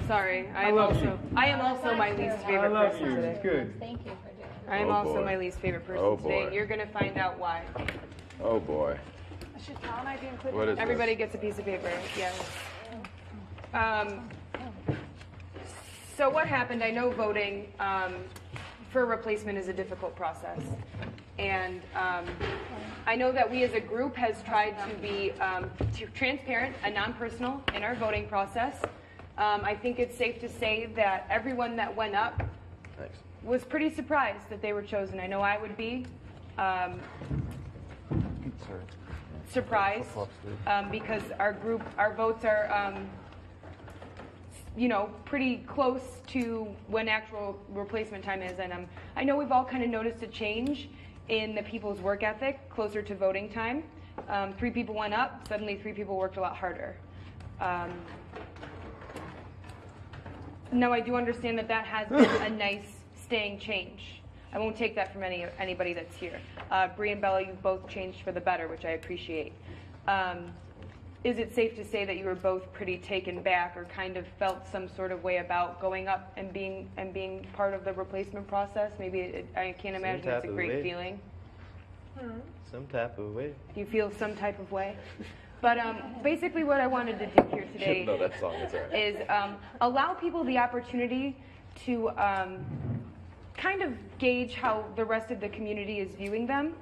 Sorry, I am also my least favorite person today. Good. Thank you for doing that. I am also my least favorite person today. You're going to find out why. Oh boy. Should Cal and I be included? What is Everybody gets a piece of paper. Yes. So what happened? I know voting for a replacement is a difficult process. And I know that we as a group has tried to be transparent and non-personal in our voting process. I think it's safe to say that everyone that went up was pretty surprised that they were chosen. I know I would be surprised because our votes are pretty close to when actual replacement time is. And I know we've all kind of noticed a change in the people's work ethic closer to voting time. 3 people went up, suddenly 3 people worked a lot harder. Now I do understand that has been a nice staying change. I won't take that from anybody that's here. Bree and Bella, you both changed for the better, which I appreciate. Is it safe to say that you were both pretty taken back or kind of felt some sort of way about going up and being part of the replacement process? Maybe I can't imagine it's a great feeling. Some type of way. You feel some type of way? But basically what I wanted to do here today know that song, it's all right. is allow people the opportunity to kind of gauge how the rest of the community is viewing them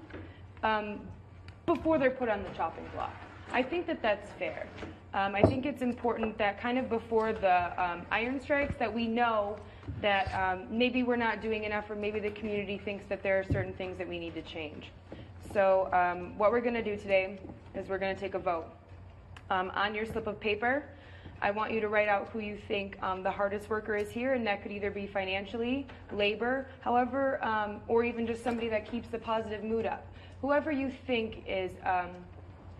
before they're put on the chopping block. I think that's fair. I think it's important that kind of before the iron strikes that we know that maybe we're not doing enough or maybe the community thinks that there are certain things that we need to change. So what we're going to do today is we're going to take a vote. On your slip of paper, I want you to write out who you think the hardest worker is here, and that could either be financially, labor, however, or even just somebody that keeps the positive mood up. Whoever you think is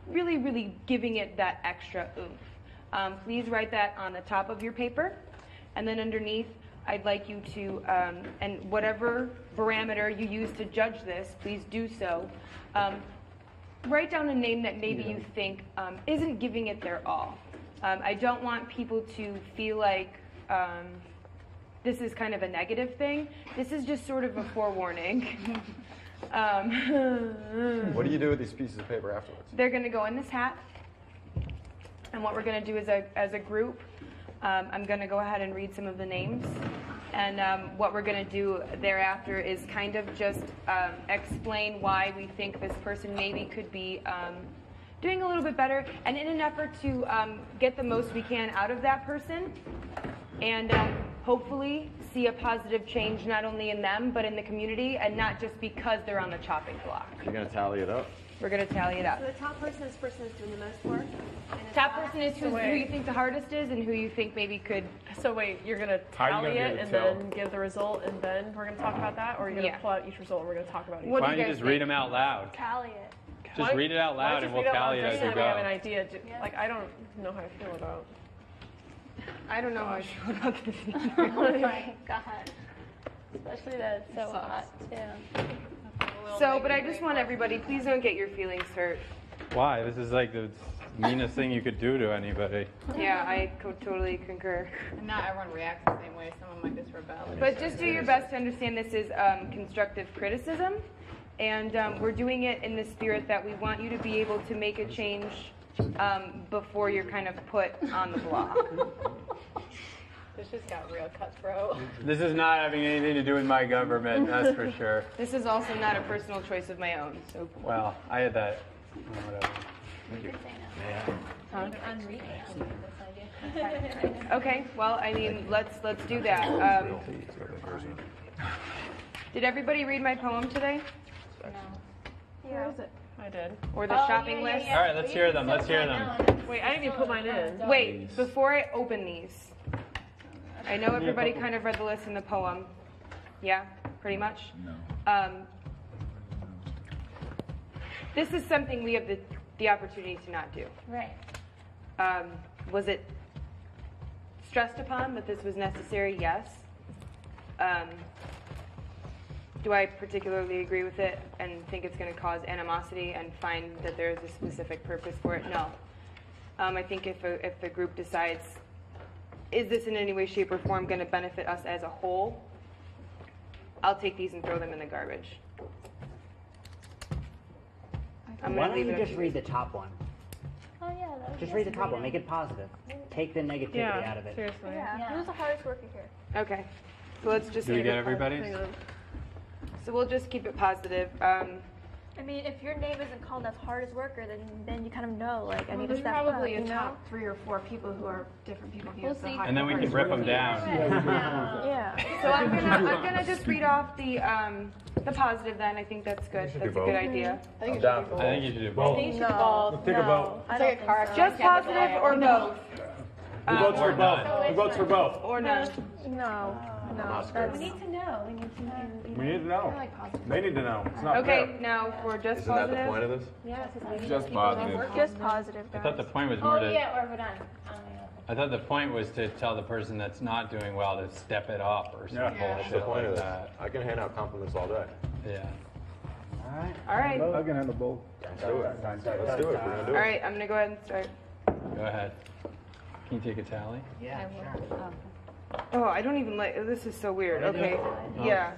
really, really giving it that extra oomph. Please write that on the top of your paper, and then underneath, I'd like you to, and whatever parameter you use to judge this, please do so. Write down a name that maybe you think isn't giving it their all. I don't want people to feel like this is kind of a negative thing. This is just sort of a forewarning. What do you do with these pieces of paper afterwards? They're going to go in this hat. And what we're going to do as a group, I'm going to go ahead and read some of the names. And what we're going to do thereafter is kind of just explain why we think this person maybe could be doing a little bit better. And in an effort to get the most we can out of that person and hopefully see a positive change not only in them but in the community and not just because they're on the chopping block. You're going to tally it up? We're going to tally it up. So the top person is doing the most work? Top person is who you think the hardest is and who you think maybe could... So wait, you're going to tally it and then give the result and then we're going to talk about that? Or are you going to pull out each result and we're going to talk about each? Why don't you just read them out loud? Tally it. Just read it out loud and we'll tally it as we I have an go. idea. Like, I don't know how I feel about... I don't know how I feel about this either. Oh my God. Especially that it's so hot, too. So, but I just want everybody, please don't get your feelings hurt. Why? This is like the meanest thing you could do to anybody. Yeah, I totally concur. And not everyone reacts the same way. Someone might just rebel. But just do your best to understand this is constructive criticism. And we're doing it in the spirit that we want you to be able to make a change before you're kind of put on the block. This just got real cutthroat. This is not having anything to do with my government, that's for sure. This is also not a personal choice of my own. So. Well, I had that. Whatever. Huh? Okay, well, I mean, let's do that. Did everybody read my poem today? No. Where is it? I did. Or the shopping list? All right, let's hear them. Let's hear them. Wait, I didn't even put mine in. Wait, before I open these, I know everybody kind of read the list in the poem. Yeah, pretty much? No. This is something we have the opportunity to not do. Right. Was it stressed upon that this was necessary? Yes. Do I particularly agree with it and think it's going to cause animosity and find that there is a specific purpose for it? No. I think if the group decides is this in any way, shape, or form going to benefit us as a whole? I'll take these and throw them in the garbage. I'm Why gonna don't leave you it up just to read the top one? Oh yeah, that was Just read the top one. Make it positive. Take the negativity out of it. Seriously. Yeah. Who's the hardest worker here? Okay, so let's just Do we keep get it everybody's? Hang on. So we'll just keep it positive. I mean, if your name isn't called as hardest worker, then you kind of know, like, I need to There's step probably up, a you know? top 3 or 4 people who are different people who We'll use the see. high And then we can rip them down. Yeah. So I'm gonna just read off the positive then. I think that's good. should That's a do good both. idea. I'm down for I think you should do both. No. Take a vote. I don't think so. Just positive or both? Who votes for Or none. both? Who votes for both? Or none? No. No. We need to know. We need to know. We need to know. They need to know. It's not Okay, fair. now for just Isn't that the positive. point of this? Just positive. Just positive, I guys. thought the point was Oh more to. yeah, or we're done. I thought the point was to tell the person that's not doing well to step it up or some Yeah. What's bullshit the point like of this? that. I can hand out compliments all day. Yeah. All right. All right. I can handle both. Let's do it. Let's do it. We're gonna do All it. right, I'm gonna go ahead and start. Go ahead. Can you take a tally? Yeah, sure. Oh, I don't even like. This is so weird. Okay. Yeah.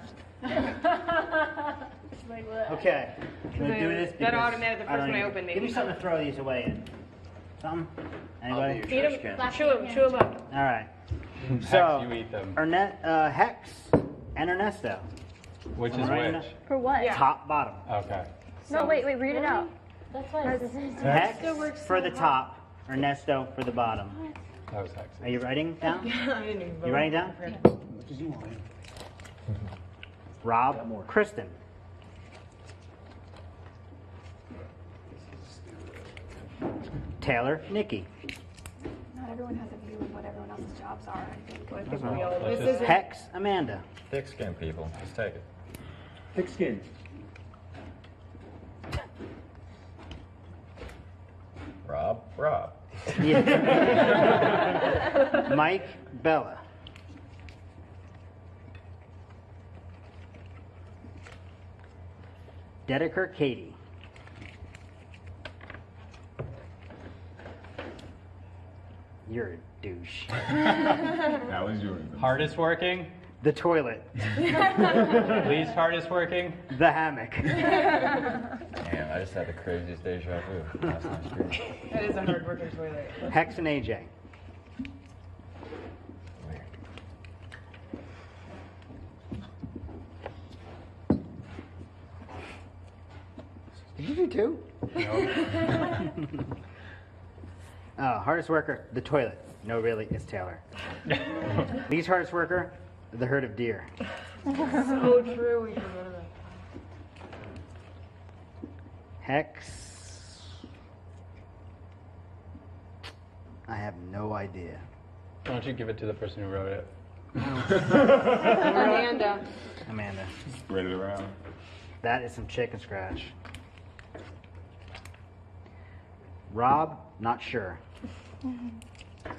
Okay. Can we do this? That because automated the I first don't one I even- opened, Give me maybe. something to throw these away in. Something? Anybody? Eat them. Chew them up. All right. Hex, So, you eat them. Hex and Ernesto. Which is Right. which? For what? Top, bottom. Okay. No, wait, read it out. That's why Hex for the top, Ernesto for the bottom. That was Hex. Are you writing down? You writing down? Rob, Kristen. Taylor, Nikki. Not everyone has a view of what everyone else's jobs are, I think. I think we all Let's do. just- Hex, Amanda. Thick skin people. Just take it. Thick skin. Rob. Mike, Bella. Dedeker, Katie. You're a douche. That was yours. Hardest working? The toilet. Least hardest working? The hammock. Damn, I just had the craziest deja vu. Last night's dream. That is a hard working toilet. Hex and AJ. Did you do two? Hardest worker, the toilet. No, really, it's Taylor. Least hardest worker, the herd of deer. So true. We forgot about Hex. I have no idea. Why don't you give it to the person who wrote it? Amanda. Amanda. Spread it around. That is some chicken scratch. Rob, not sure.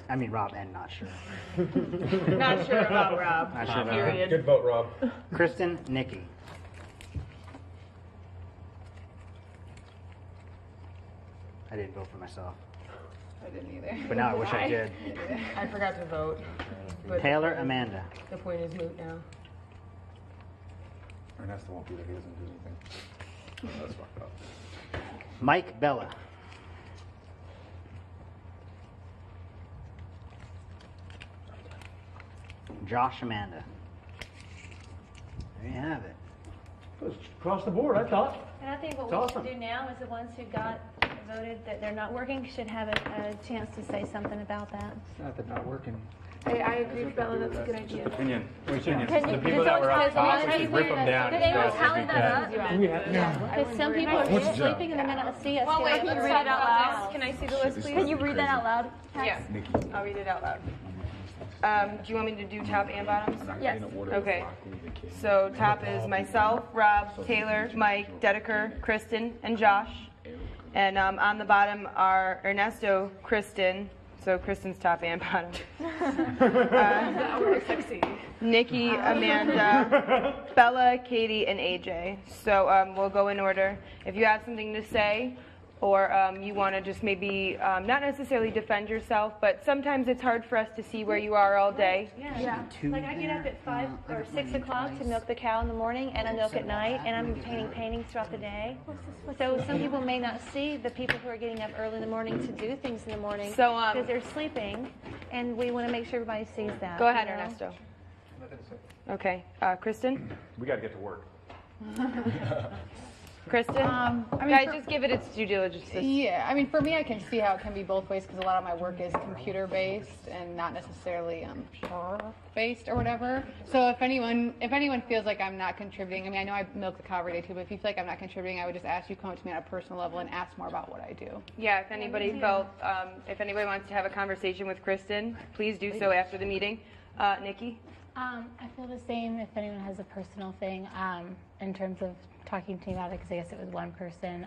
I mean Rob and not sure. Not sure about Rob. Not sure about Period. Good vote, Rob. Kristen, Nikki. I didn't vote for myself, I didn't either. but now I wish I did. I forgot to vote. But Taylor, Amanda. the point is moot now. Ernesto won't be there. He doesn't do anything. That's fucked up. Mike, Bella. Josh, Amanda. There you have it. Across the board, I thought. And I think what It's we awesome. should do now is the ones who got voted that they're not working should have a chance to say something about that. It's not that not working. I agree with Bella, that's a good idea. Opinion. Can The you- people that were up top, we should rip them down. Did and anyone stuff. tally that up? Because some people are What's just the job? sleeping and they may not see us. Well, here. wait, Can you let's read talk it out about loud? this. Can I see the list, please? Can you read that out loud? Yeah. I'll read it out loud. Do you want me to do top and bottoms? Yes. Okay. So top is myself, Rob, Taylor, Mike, Dedeker, Kristen, and Josh. And on the bottom are Ernesto, Kristen. So Kristen's top and bottom. Nikki, Amanda, Bella, Katie, and AJ. So we'll go in order. If you have something to say or you want to just maybe not necessarily defend yourself, but sometimes it's hard for us to see where you are all day. Yeah. Like I get up at 5 or 6 o'clock to milk the cow in the morning, and I milk at night, and I'm painting paintings throughout the day. So some people may not see the people who are getting up early in the morning to do things in the morning because they're sleeping, and we want to make sure everybody sees that. Go ahead, Ernesto. Okay, Kristen? We got to get to work. Kristen? Guys, just give it its due diligence. Yeah, I mean, for me, I can see how it can be both ways because a lot of my work is computer-based and not necessarily based or whatever. So if anyone feels like I'm not contributing, I mean, I know I milk the cow every day too, but if you feel like I'm not contributing, I would just ask you to come up to me on a personal level and ask more about what I do. Yeah, if anybody if anybody wants to have a conversation with Kristen, please do so after the meeting. Nikki? I feel the same if anyone has a personal thing in terms of talking to me about it, because I guess it was one person.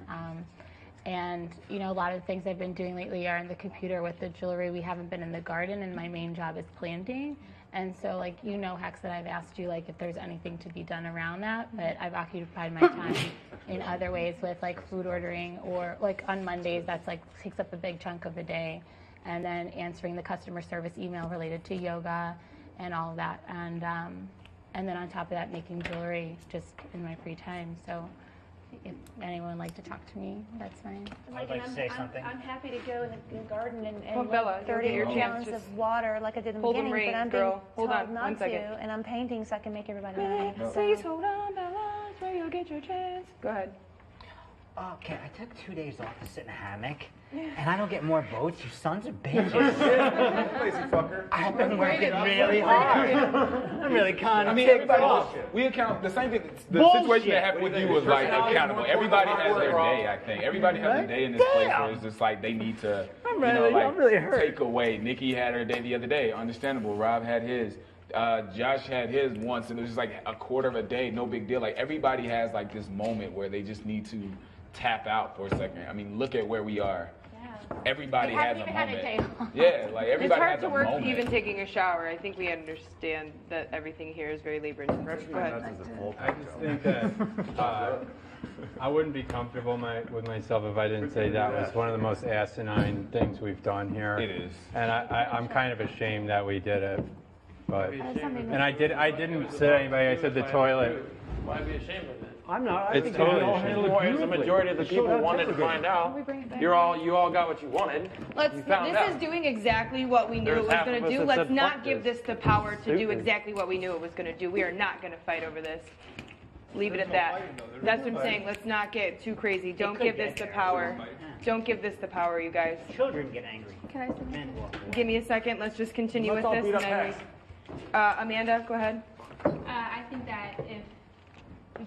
And, you know, a lot of the things I've been doing lately are in the computer with the jewelry. We haven't been in the garden, and my main job is planting. And so, like, you know, Hex, that I've asked you, like, if there's anything to be done around that, but I've occupied my time in other ways with, like, food ordering, or, like, on Mondays, that's, like, takes up a big chunk of the day. And then answering the customer service email related to yoga and all of that. And then on top of that, making jewelry just in my free time. So if anyone would like to talk to me, that's fine. I'd like to say something. I'm happy to go in the garden and Well, Bella, 30 your gallons chance. of water like I did in the Hold 'em beginning, right, but I'm girl. being Hold told on, not one to, second. and I'm painting so I can make everybody money. Please hold on, Bella, so you'll get your chance. Go ahead. Okay, I took 2 days off to sit in a hammock, and I don't get more votes. You sons of bitches. Lazy fucker. I've been working really hard. I'm really kind of We account the same thing. The Bullshit. situation that happened with you was like accountable. Everybody has their day, I think. Everybody has a day in this place where it's just like they need to, I'm really hurt. take away. Nikki had her day the other day. Understandable. Rob had his. Josh had his once, and it was just like a quarter of a day. No big deal. Like everybody has like this moment where they just need to tap out for a second. I mean, look at where we are. Everybody has a moment. Yeah, like everybody It's hard has to a work moment. even taking a shower. I think we understand that everything here is very labor intensive. Go ahead. I just think that I wouldn't be comfortable with myself if I didn't say that was one of the most asinine things we've done here. It is. And I'm kind of ashamed that we did it. But and I didn't say anybody. I said the toilet. Why be ashamed of it? I'm not. It's totally ashamed. As the majority of the people wanted to find out, you all got what you wanted. This is doing exactly what we knew it was going to do. Let's not give this the power to do exactly what we knew it was going to do. We are not going to fight over this. Leave it at that. That's what I'm saying. Let's not get too crazy. Don't give this the power. Don't give this the power, you guys. Children get angry. Can I say Give me a second. Let's just continue with this. And then Amanda, go ahead. I think that if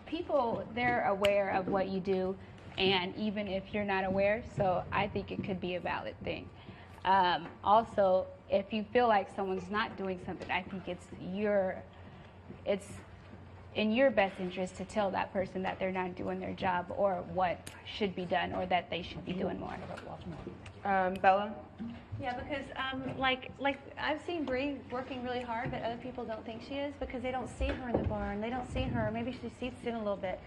people, they're aware of what you do, and even if you're not aware, so I think it could be a valid thing. Also, if you feel like someone's not doing something, I think it's in your best interest to tell that person that they're not doing their job or what should be done or that they should be doing more. Bella? Yeah, because like I've seen Bree working really hard, but other people don't think she is because they don't see her in the barn. They don't see her. Maybe she sleeps in a little bit.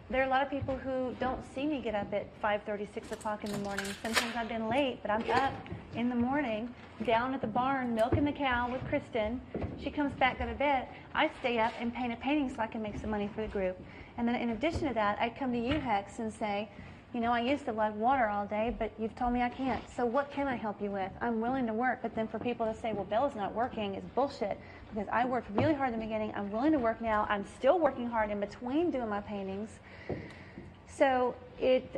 There are a lot of people who don't see me get up at 5:30, 6 o'clock in the morning. Sometimes I've been late, but I'm up in the morning, down at the barn, milking the cow with Kristen. She comes back, go to bed. I stay up and paint a painting so I can make some money for the group. And then in addition to that, I come to you, Hex, and say, you know, I used to love water all day, but you've told me I can't. So what can I help you with? I'm willing to work. But then for people to say, well, Bella's not working, is bullshit. Because I worked really hard in the beginning. I'm willing to work now. I'm still working hard in between doing my paintings. So it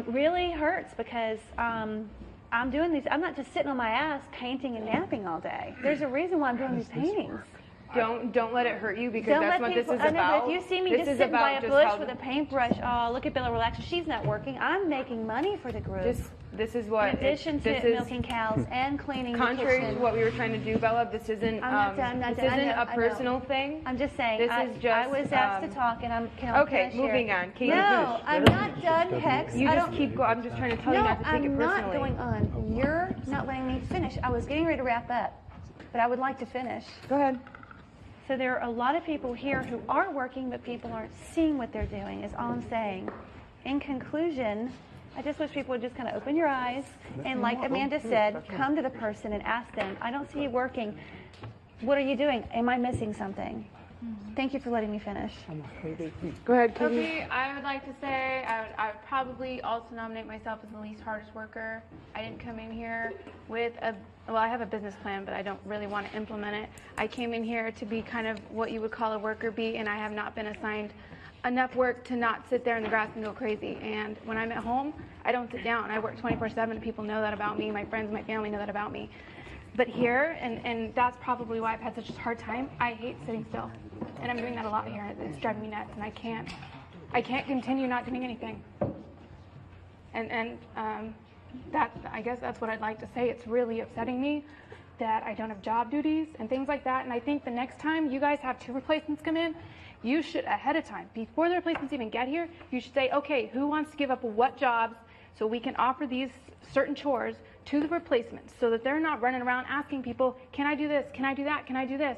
really hurts because I'm doing these. I'm not just sitting on my ass painting and napping all day. There's a reason why I'm doing these paintings. Don't let it hurt you because that's what this is about. I know, but if you see me just sitting by a bush with a paintbrush, oh, look at Bella relax. She's not working. I'm making money for the group. This is what. In addition to milking cows and cleaning the kitchen. Contrary to what we were trying to do, Bella, this isn't. This isn't a personal thing. I'm just saying. This is just. I was asked to talk, and I'm. Okay, moving on. No, I'm not done, Hex. You just keep going. I'm just trying to tell you not to take it personally. No, I'm not going on. You're not letting me finish. I was getting ready to wrap up, but I would like to finish. Go ahead. So there are a lot of people here who are working, but people aren't seeing what they're doing, is all I'm saying. In conclusion, I just wish people would just kind of open your eyes and, like Amanda said, come to the person and ask them, I don't see you working. What are you doing? Am I missing something? Thank you for letting me finish. Go ahead, Katie. Okay, I would like to say I would probably also nominate myself as the least hardest worker. I didn't come in here with I have a business plan, but I don't really want to implement it. I came in here to be kind of what you would call a worker bee, and I have not been assigned enough work to not sit there in the grass and go crazy. And when I'm at home, I don't sit down. I work 24/7. People know that about me. My friends, my family know that about me. But here, and that's probably why I've had such a hard time, I hate sitting still. And I'm doing that a lot here. It's driving me nuts, and I can't continue not doing anything. And I guess that's what I'd like to say. It's really upsetting me that I don't have job duties and things like that. And I think the next time you guys have 2 replacements come in, you should, ahead of time, before the replacements even get here, you should say, okay, who wants to give up what jobs so we can offer these certain chores to the replacements so that they're not running around asking people, can I do this? Can I do that? Can I do this?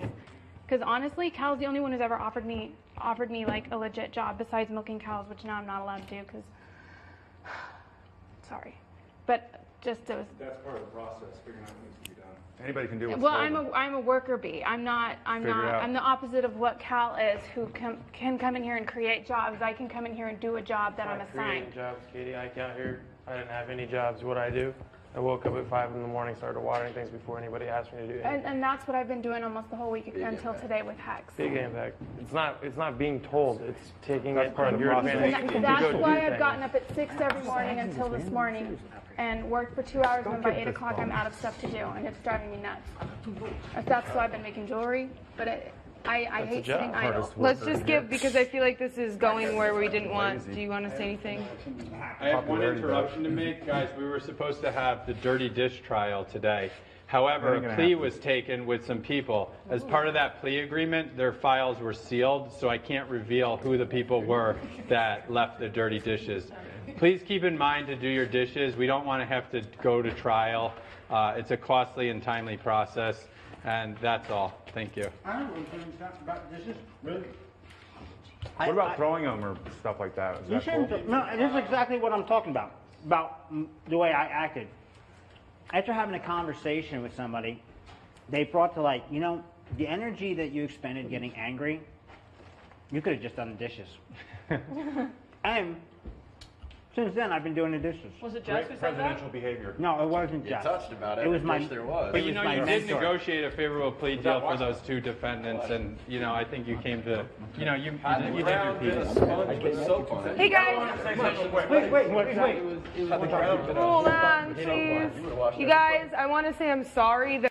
Because honestly, Cal's the only one who's ever offered me like a legit job besides milking cows, which now I'm not allowed to do because, sorry. But just those. That's part of the process, figuring out what needs to be done. Anybody can do it. Well, I'm a worker bee. I'm the opposite of what Cal is, who can come in here and create jobs. I can come in here and do a job that I'm assigned. Creating jobs, Katie. I got here. I didn't have any jobs. What I do, I woke up at 5 in the morning, started watering things before anybody asked me to do anything. And that's what I've been doing almost the whole week until today with Hex. Big impact. It's not being told. It's taking it part of the your process. advantage. That's why I've gotten up at 6 every morning until this morning and worked for 2 hours, and by 8 o'clock I'm out of stuff to do, and it's driving me nuts. That's why I've been making jewelry, but I hate sitting idle. Let's just give, because I feel like this is going where we didn't want. Do you want to say anything? I have one interruption to make. Guys, we were supposed to have the dirty dish trial today. However, a plea was taken with some people. As part of that plea agreement, their files were sealed, so I can't reveal who the people were that left the dirty dishes. Please keep in mind to do your dishes. We don't want to have to go to trial. It's a costly and timely process. And that's all. Thank you. I don't know about this is really. What about throwing them or stuff like that? Is that cool? No, this is exactly what I'm talking about. About the way I acted. After having a conversation with somebody, they brought to light, the energy that you expended getting angry, you could have just done the dishes. And since then, I've been doing the dishes. Was it Jess who said that? Presidential behavior. No, it wasn't You Jess. touched about it. It was my. There was. But you did mentor. negotiate a favorable plea deal for those 2 defendants, and I think you came to, you did your piece. Hey guys. Wait. Hold on, please. You guys, I want to say I'm sorry that